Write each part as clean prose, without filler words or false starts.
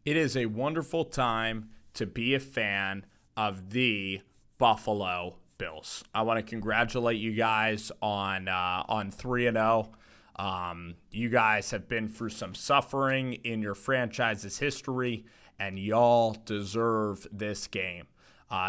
It is a wonderful time to be a fan of the Buffalo Bills. I want to congratulate you guys on 3-0. You guys have been through some suffering in your franchise's history, and y'all deserve this game.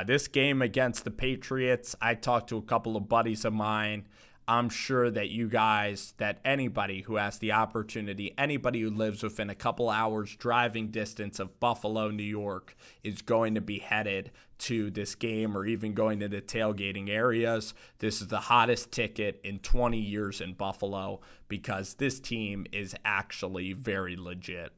This game against the Patriots, I talked to a couple of buddies of mine. I'm sure that you guys, that anybody who has the opportunity, anybody who lives within a couple hours driving distance of Buffalo, New York, is going to be headed to this game or even going to the tailgating areas. This is the hottest ticket in 20 years in Buffalo because this team is actually very legit.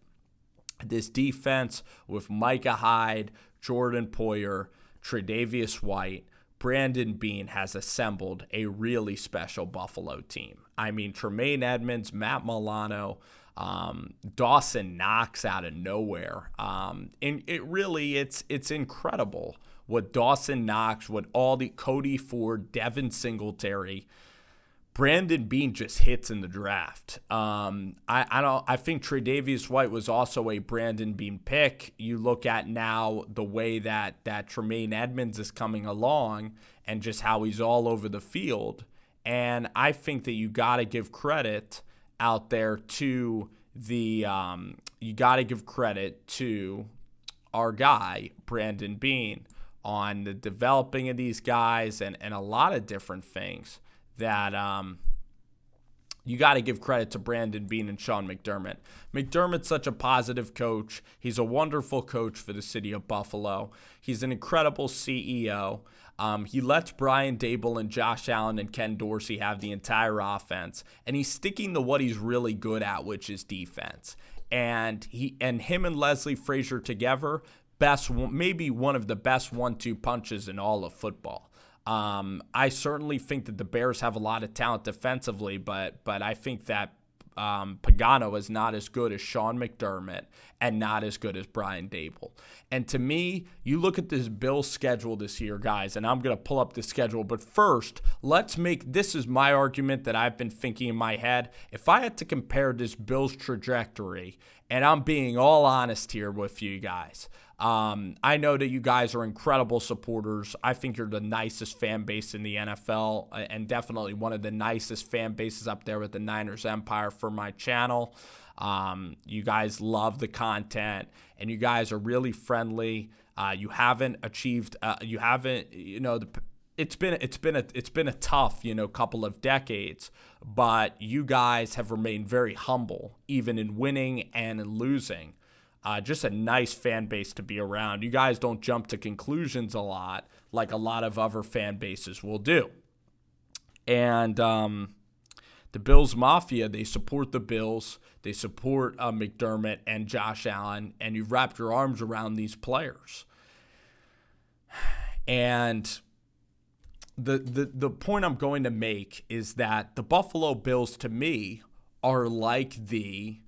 This defense with Micah Hyde, Jordan Poyer, Tre'Davious White, Brandon Beane has assembled a really special Buffalo team. I mean, Tremaine Edmunds, Matt Milano, Dawson Knox out of nowhere. And it's incredible what Dawson Knox, what all the Cody Ford, Devin Singletary, Brandon Beane just hits in the draft. I think Tre'Davious White was also a Brandon Beane pick. You look at now the way that Tremaine Edmunds is coming along and just how he's all over the field. And I think that you got to give credit out there to our guy, Brandon Beane, on the developing of these guys and a lot of different things that you got to give credit to Brandon Beane and Sean McDermott. McDermott's such a positive coach. He's a wonderful coach for the city of Buffalo. He's an incredible CEO. He lets Brian Dable and Josh Allen and Ken Dorsey have the entire offense, and he's sticking to what he's really good at, which is defense. And him and Leslie Frazier together, maybe one of the best 1-2 punches in all of football. I certainly think that the Bears have a lot of talent defensively, but I think that Pagano is not as good as Sean McDermott and not as good as Brian Dable. And to me, you look at this Bills schedule this year, guys, and I'm going to pull up the schedule. But first, this is my argument that I've been thinking in my head. If I had to compare this Bills trajectory, and I'm being all honest here with you guys, I know that you guys are incredible supporters. I think you're the nicest fan base in the NFL and definitely one of the nicest fan bases up there with the Niners Empire for my channel. You guys love the content and you guys are really friendly. It's been a tough, couple of decades, but you guys have remained very humble, even in winning and in losing. Just a nice fan base to be around. You guys don't jump to conclusions a lot like a lot of other fan bases will do. And the Bills Mafia, they support the Bills. They support McDermott and Josh Allen, and you've wrapped your arms around these players. And the point I'm going to make is that the Buffalo Bills, to me, are like the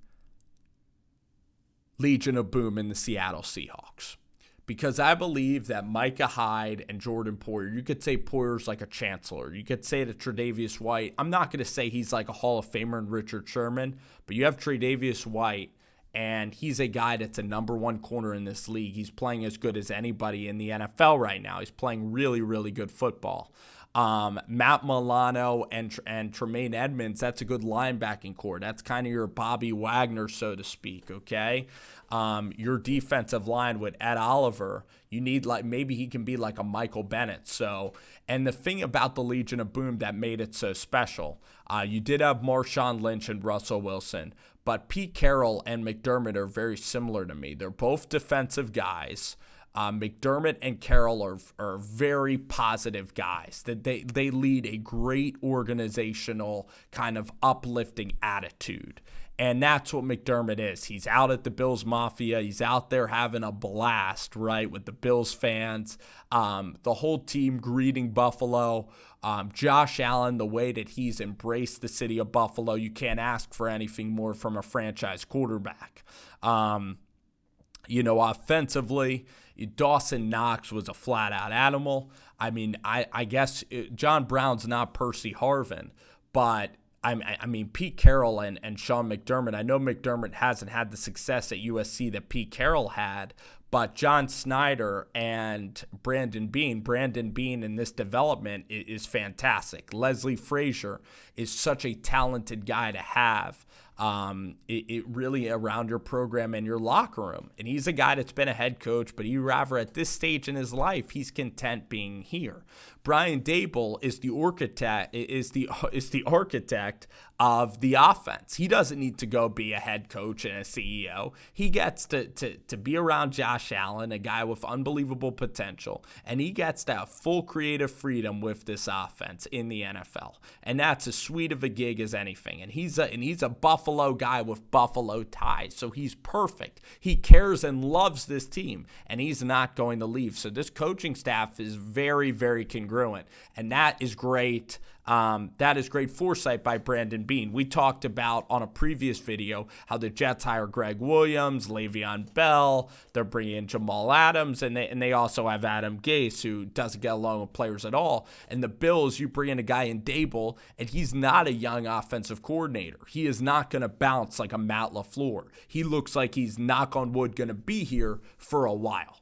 Legion of Boom in the Seattle Seahawks. Because I believe that Micah Hyde and Jordan Poyer, you could say Poyer's like a chancellor. You could say that Tre'Davious White, I'm not going to say he's like a Hall of Famer in Richard Sherman, but you have Tre'Davious White, and he's a guy that's a number one corner in this league. He's playing as good as anybody in the NFL right now. He's playing really, really good football. Matt Milano and Tremaine Edmunds, that's a good linebacking core. That's kind of your Bobby Wagner, so to speak, okay? Your defensive line with Ed Oliver, you need maybe he can be like a Michael Bennett. So, and the thing about the Legion of Boom that made it so special, you did have Marshawn Lynch and Russell Wilson, but Pete Carroll and McDermott are very similar to me. They're both defensive guys. McDermott and Carroll are very positive guys. That they lead a great organizational kind of uplifting attitude. And that's what McDermott is. He's out at the Bills Mafia. He's out there having a blast, right, with the Bills fans. The whole team greeting Buffalo. Josh Allen, the way that he's embraced the city of Buffalo, you can't ask for anything more from a franchise quarterback. Offensively, Dawson Knox was a flat-out animal. I mean, I guess John Brown's not Percy Harvin, but I mean, Pete Carroll and Sean McDermott, I know McDermott hasn't had the success at USC that Pete Carroll had, but John Snyder and Brandon Beane in this development is fantastic. Leslie Frazier is such a talented guy to have. It really around your program and your locker room. And he's a guy that's been a head coach, but rather at this stage in his life, he's content being here. Brian Daboll is the architect of the offense. He doesn't need to go be a head coach and a CEO. He gets to be around Josh Allen, a guy with unbelievable potential, and he gets to have full creative freedom with this offense in the NFL. And that's as sweet of a gig as anything. And he's a Buffalo guy with Buffalo ties, so he's perfect. He cares and loves this team, and he's not going to leave. So this coaching staff is very, very congruent, and that is great. That is great foresight by Brandon Beane. We talked about on a previous video how the Jets hire Greg Williams, Le'Veon Bell. They're bringing in Jamal Adams, and they also have Adam Gase, who doesn't get along with players at all. And the Bills, you bring in a guy in Daboll, and he's not a young offensive coordinator. He is not going to bounce like a Matt LaFleur. He looks like he's, knock on wood, going to be here for a while.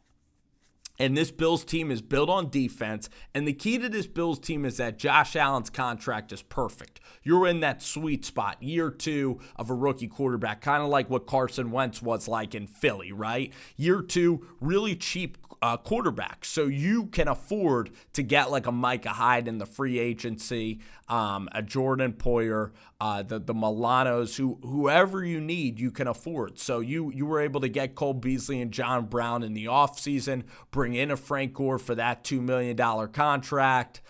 And this Bills team is built on defense. And the key to this Bills team is that Josh Allen's contract is perfect. You're in that sweet spot, year 2 of a rookie quarterback, kind of like what Carson Wentz was like in Philly, right? Year 2, really cheap quarterback. So you can afford to get like a Micah Hyde in the free agency, a Jordan Poyer, the Milanos, whoever you need, you can afford. So you were able to get Cole Beasley and John Brown in the offseason, bring in a Frank Gore for that $2 million contract.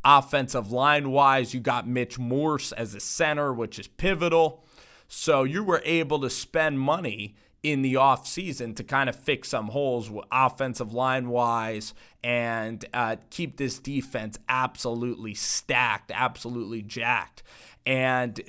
Offensive line-wise, you got Mitch Morse as a center, which is pivotal. So you were able to spend money in the offseason to kind of fix some holes offensive line-wise and keep this defense absolutely stacked, absolutely jacked. And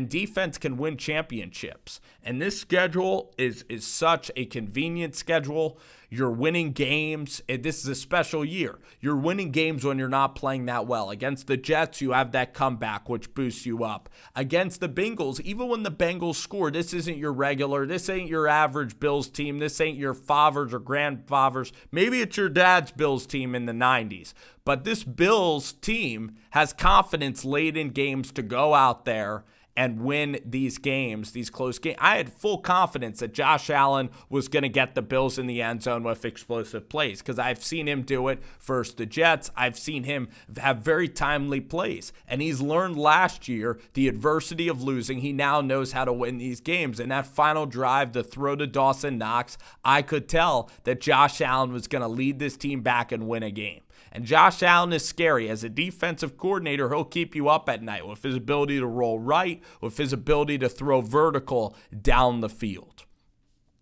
defense can win championships. And this schedule is such a convenient schedule. You're winning games. This is a special year. You're winning games when you're not playing that well. Against the Jets, you have that comeback, which boosts you up. Against the Bengals, even when the Bengals score, this isn't your regular, this ain't your average Bills team. This ain't your fathers or grandfathers. Maybe it's your dad's Bills team in the 90s. But this Bills team has confidence late in games to go out there and win these games, these close games. I had full confidence that Josh Allen was going to get the Bills in the end zone with explosive plays because I've seen him do it versus the Jets. I've seen him have very timely plays. And he's learned last year the adversity of losing. He now knows how to win these games. And that final drive, the throw to Dawson Knox, I could tell that Josh Allen was going to lead this team back and win a game. And Josh Allen is scary. As a defensive coordinator, he'll keep you up at night with his ability to roll right, with his ability to throw vertical down the field.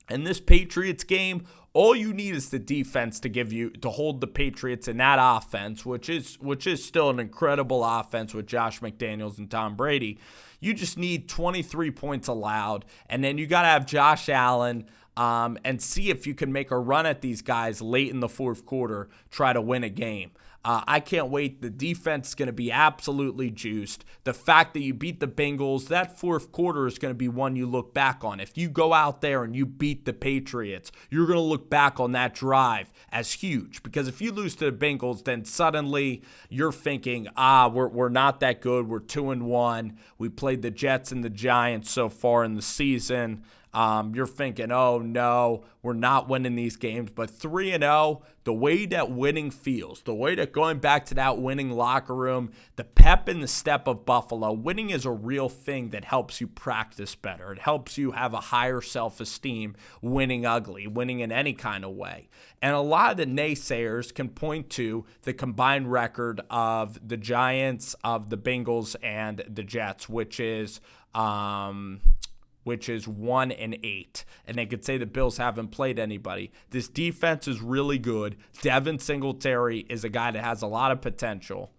And this Patriots game, all you need is the defense to hold the Patriots in that offense, which is still an incredible offense with Josh McDaniels and Tom Brady. You just need 23 points allowed, and then you got to have Josh Allen and see if you can make a run at these guys late in the fourth quarter, try to win a game. I can't wait. The defense is going to be absolutely juiced. The fact that you beat the Bengals, that fourth quarter is going to be one you look back on. If you go out there and you beat the Patriots, you're going to look back on that drive as huge. Because if you lose to the Bengals, then suddenly you're thinking, we're not that good. We're 2-1. We played the Jets and the Giants so far in the season. You're thinking, oh no, we're not winning these games. But 3-0, the way that winning feels, the way that going back to that winning locker room, the pep and the step of Buffalo, winning is a real thing that helps you practice better. It helps you have a higher self-esteem winning ugly, winning in any kind of way. And a lot of the naysayers can point to the combined record of the Giants, of the Bengals, and the Jets, which is 1-8. And they could say the Bills haven't played anybody. This defense is really good. Devin Singletary is a guy that has a lot of potential.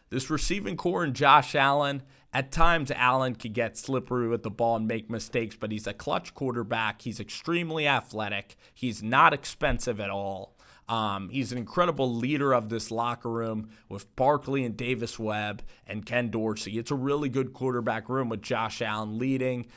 This receiving core and Josh Allen, at times Allen can get slippery with the ball and make mistakes, but he's a clutch quarterback. He's extremely athletic. He's not expensive at all. He's an incredible leader of this locker room with Barkley and Davis Webb and Ken Dorsey. It's a really good quarterback room with Josh Allen leading.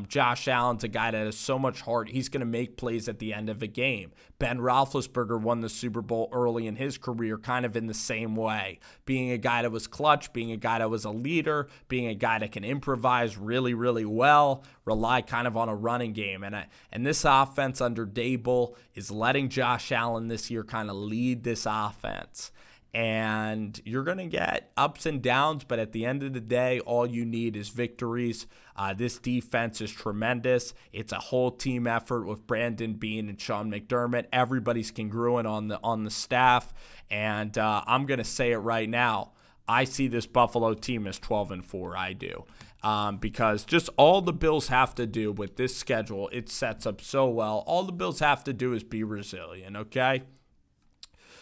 Josh Allen's a guy that has so much heart. He's going to make plays at the end of a game. Ben Roethlisberger won the Super Bowl early in his career kind of in the same way, being a guy that was clutch, being a guy that was a leader, being a guy that can improvise really, really well, rely kind of on a running game. And this offense under Dable is letting Josh Allen this year kind of lead this offense. And you're going to get ups and downs, but at the end of the day, all you need is victories. This defense is tremendous. It's a whole team effort with Brandon Beane and Sean McDermott. Everybody's congruent on the staff, and I'm going to say it right now. I see this Buffalo team as 12-4. I do. Because just all the Bills have to do with this schedule, it sets up so well. All the Bills have to do is be resilient, okay?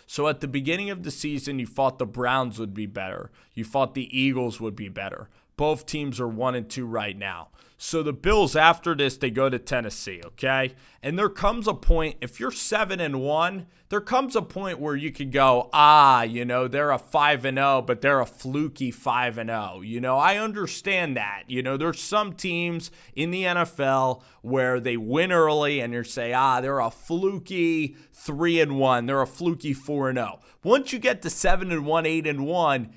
So at the beginning of the season, you thought the Browns would be better. You thought the Eagles would be better. Both teams are 1-2 right now. So the Bills, after this, they go to Tennessee, okay? And there comes a point, if you're 7-1, there comes a point where you could go, they're a 5-0, but they're a fluky 5-0. I understand that. There's some teams in the NFL where they win early and you say, they're a fluky 3-1. They're a fluky 4-0. Once you get to 7-1, 8-1,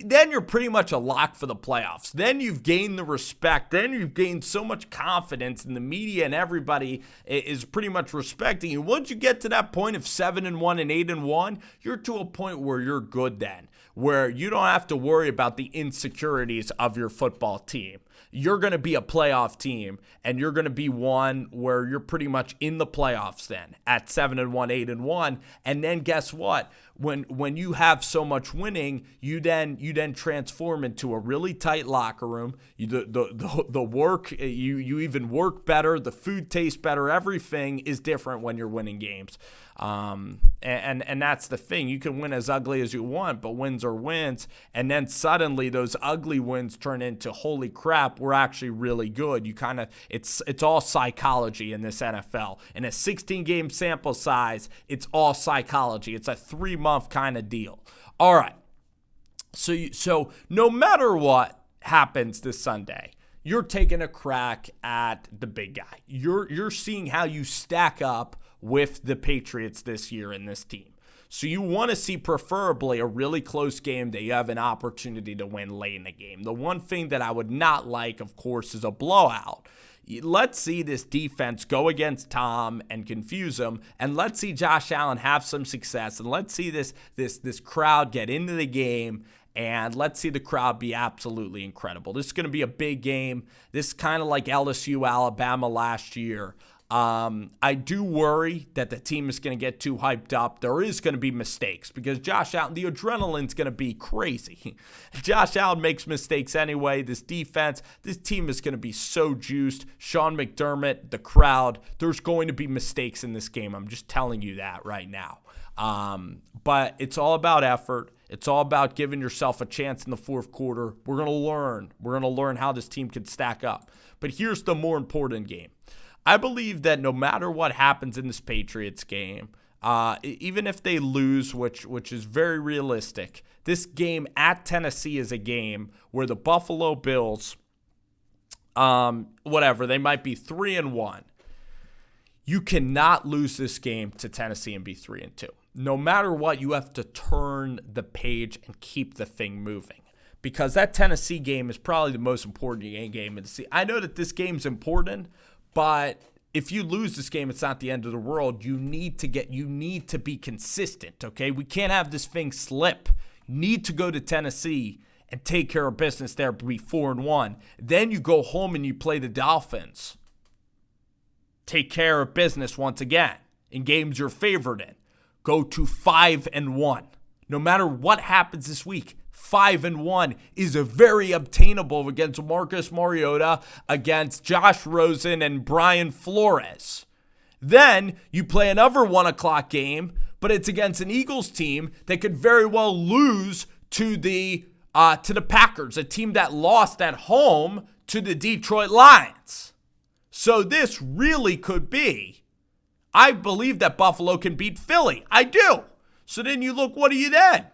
then you're pretty much a lock for the playoffs. Then you've gained the respect. Then you've gained so much confidence, and the media and everybody is pretty much respecting you. Once you get to that point of 7-1 and 8-1, you're to a point where you're good then, where you don't have to worry about the insecurities of your football team. You're going to be a playoff team, and you're going to be one where you're pretty much in the playoffs then at 7-1, 8-1. And then guess what? When you have so much winning, you then transform into a really tight locker room. The work, you even work better. The food tastes better. Everything is different when you're winning games. And that's the thing. You can win as ugly as you want, but wins are wins. And then suddenly those ugly wins turn into, holy crap, we're actually really good. It's all psychology in this NFL. In a 16-game sample size, it's all psychology. It's a 3-month kind of deal. All right. So no matter what happens this Sunday, you're taking a crack at the big guy. You're seeing how you stack up with the Patriots this year in this team. So you want to see preferably a really close game that you have an opportunity to win late in the game. The one thing that I would not like, of course, is a blowout. Let's see this defense go against Tom and confuse him, and let's see Josh Allen have some success, and let's see this crowd get into the game, and let's see the crowd be absolutely incredible. This is going to be a big game. This is kind of like LSU, Alabama last year. I do worry that the team is going to get too hyped up. There is going to be mistakes because Josh Allen, the adrenaline's going to be crazy. Josh Allen makes mistakes anyway. This defense, this team is going to be so juiced. Sean McDermott, the crowd, there's going to be mistakes in this game. I'm just telling you that right now. But it's all about effort. It's all about giving yourself a chance in the fourth quarter. We're going to learn. We're going to learn how this team can stack up. But here's the more important game. I believe that no matter what happens in this Patriots game, even if they lose, which is very realistic, this game at Tennessee is a game where the Buffalo Bills, they might be 3-1. You cannot lose this game to Tennessee and be 3-2. No matter what, you have to turn the page and keep the thing moving. Because that Tennessee game is probably the most important game in the season. I know that this game's important, but if you lose this game, it's not the end of the world. You need to be consistent, okay? We can't have this thing slip. You need to go to Tennessee and take care of business there, be 4-1. Then you go home and you play the Dolphins. Take care of business once again in games you're favored in. Go to 5-1. No matter what happens this week, 5-1 is a very obtainable against Marcus Mariota, against Josh Rosen and Brian Flores. Then you play another 1:00 game, but it's against an Eagles team that could very well lose to the Packers, a team that lost at home to the Detroit Lions. So this really could be I believe that Buffalo can beat Philly. I do. So then you look, what are you then?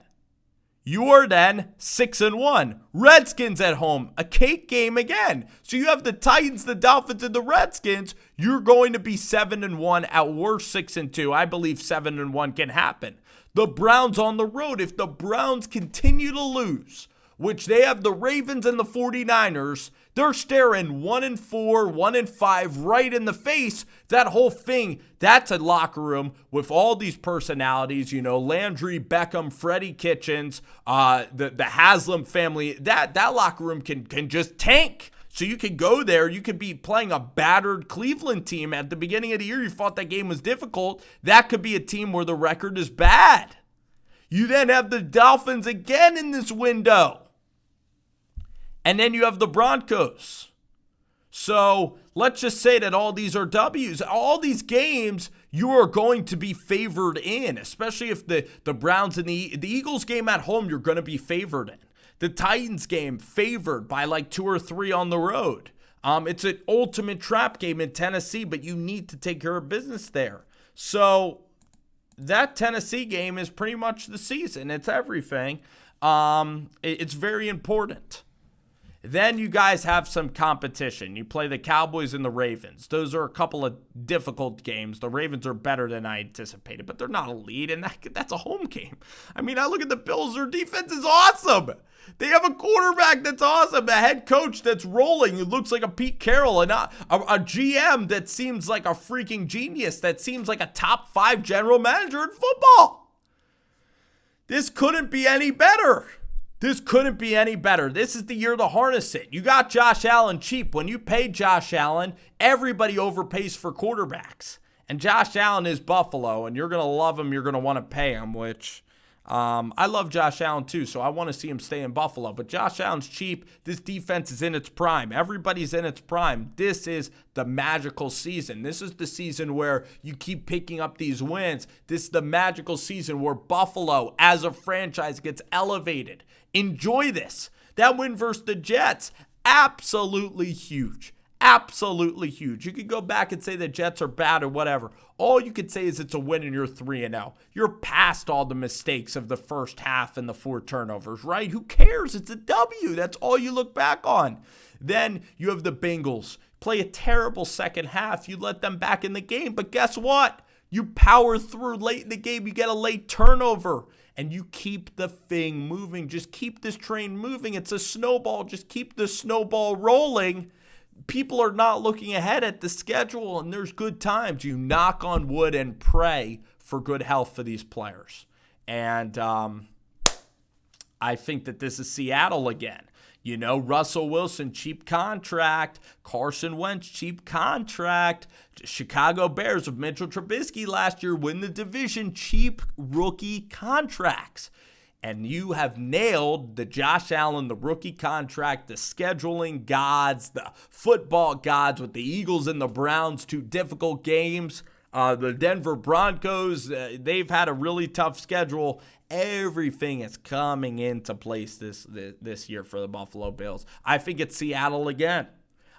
You are then 6-1. Redskins at home, a cake game again. So you have the Titans, the Dolphins, and the Redskins. You're going to be 7-1, at worst 6-2. I believe 7-1 can happen. The Browns on the road, if the Browns continue to lose, which they have the Ravens and the 49ers, they're staring 1-4, 1-5 right in the face. That whole thing, that's a locker room with all these personalities, Landry, Beckham, Freddie Kitchens, the Haslam family. That locker room can just tank. So you could go there. You could be playing a battered Cleveland team. At the beginning of the year, you thought that game was difficult. That could be a team where the record is bad. You then have the Dolphins again in this window. And then you have the Broncos. So let's just say that all these are W's. All these games you are going to be favored in, especially if the Browns and the Eagles game at home, you're going to be favored in. The Titans game favored by like 2 or 3 on the road. It's an ultimate trap game in Tennessee, but you need to take care of business there. So that Tennessee game is pretty much the season. It's everything. It's very important. Then you guys have some competition. You play the Cowboys and the Ravens. Those are a couple of difficult games. The Ravens are better than I anticipated, but they're not elite, and that's a home game. I mean, I look at the Bills. Their defense is awesome. They have a quarterback that's awesome, a head coach that's rolling. It looks like a Pete Carroll, and a GM that seems like a freaking genius, that seems like a top 5 general manager in football. This couldn't be any better. This couldn't be any better. This is the year to harness it. You got Josh Allen cheap. When you pay Josh Allen, everybody overpays for quarterbacks. And Josh Allen is Buffalo, and you're going to love him. You're going to want to pay him, which I love Josh Allen too, so I want to see him stay in Buffalo. But Josh Allen's cheap. This defense is in its prime. Everybody's in its prime. This is the magical season. This is the season where you keep picking up these wins. This is the magical season where Buffalo, as a franchise, gets elevated. Enjoy this. That win versus the Jets, absolutely huge. Absolutely huge. You could go back and say the Jets are bad or whatever. All you could say is it's a win and you're 3-0. You're past all the mistakes of the first half and the 4 turnovers, right? Who cares? It's a W. That's all you look back on. Then you have the Bengals. Play a terrible second half. You let them back in the game. But guess what? You power through late in the game. You get a late turnover. And you keep the thing moving. Just keep this train moving. It's a snowball. Just keep the snowball rolling. People are not looking ahead at the schedule, and there's good times. You knock on wood and pray for good health for these players. And I think that this is Seattle again. Russell Wilson, cheap contract. Carson Wentz, cheap contract. Chicago Bears of Mitchell Trubisky last year win the division, cheap rookie contracts. And you have nailed the Josh Allen, the rookie contract, the scheduling gods, the football gods with the Eagles and the Browns, 2 difficult games. The Denver Broncos, they've had a really tough schedule. Everything is coming into place this year for the Buffalo Bills. I think it's Seattle again.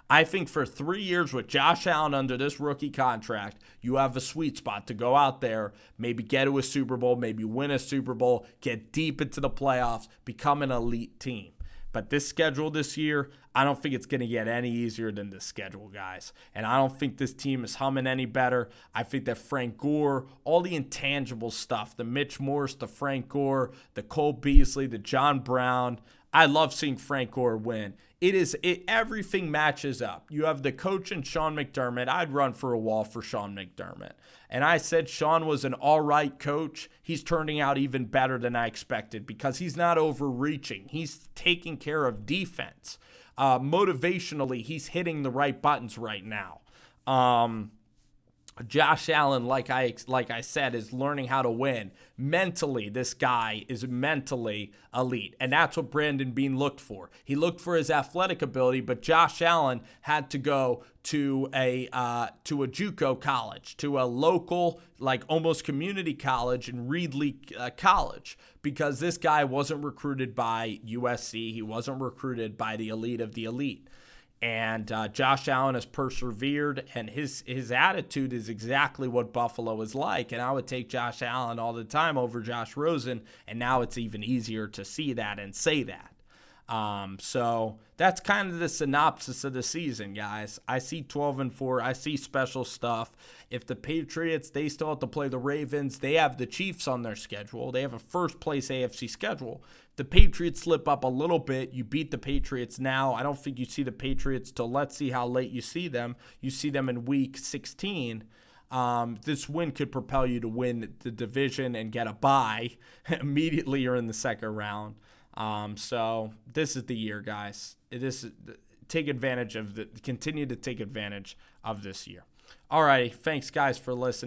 I think for 3 years with Josh Allen under this rookie contract, you have a sweet spot to go out there, maybe get to a Super Bowl, maybe win a Super Bowl, get deep into the playoffs, become an elite team. But this schedule this year, I don't think it's going to get any easier than this schedule, guys. And I don't think this team is humming any better. I think that Frank Gore, all the intangible stuff, the Mitch Morse, the Frank Gore, the Cole Beasley, the John Brown, I love seeing Frank Gore win. Everything matches up. You have the coach and Sean McDermott. I'd run for a wall for Sean McDermott. And I said Sean was an all right coach. He's turning out even better than I expected because he's not overreaching. He's taking care of defense. Motivationally, he's hitting the right buttons right now. Josh Allen, like I said, is learning how to win. Mentally, this guy is mentally elite, and that's what Brandon Beane looked for. He looked for his athletic ability, but Josh Allen had to go to a JUCO college, to a local, like almost community college in Reedley College, because this guy wasn't recruited by USC. He wasn't recruited by the elite of the elite. And Josh Allen has persevered, and his attitude is exactly what Buffalo is like. And I would take Josh Allen all the time over Josh Rosen, and now it's even easier to see that and say that. So that's kind of the synopsis of the season, guys. I see 12-4. I see special stuff. If the Patriots, they still have to play the Ravens. They have the Chiefs on their schedule. They have a first-place AFC schedule. The Patriots slip up a little bit. You beat the Patriots now. I don't think you see the Patriots till let's see how late you see them. You see them in week 16. This win could propel you to win the division and get a bye immediately. You're in the second round. So this is the year, guys. Continue to take advantage of this year. All right. Thanks, guys, for listening.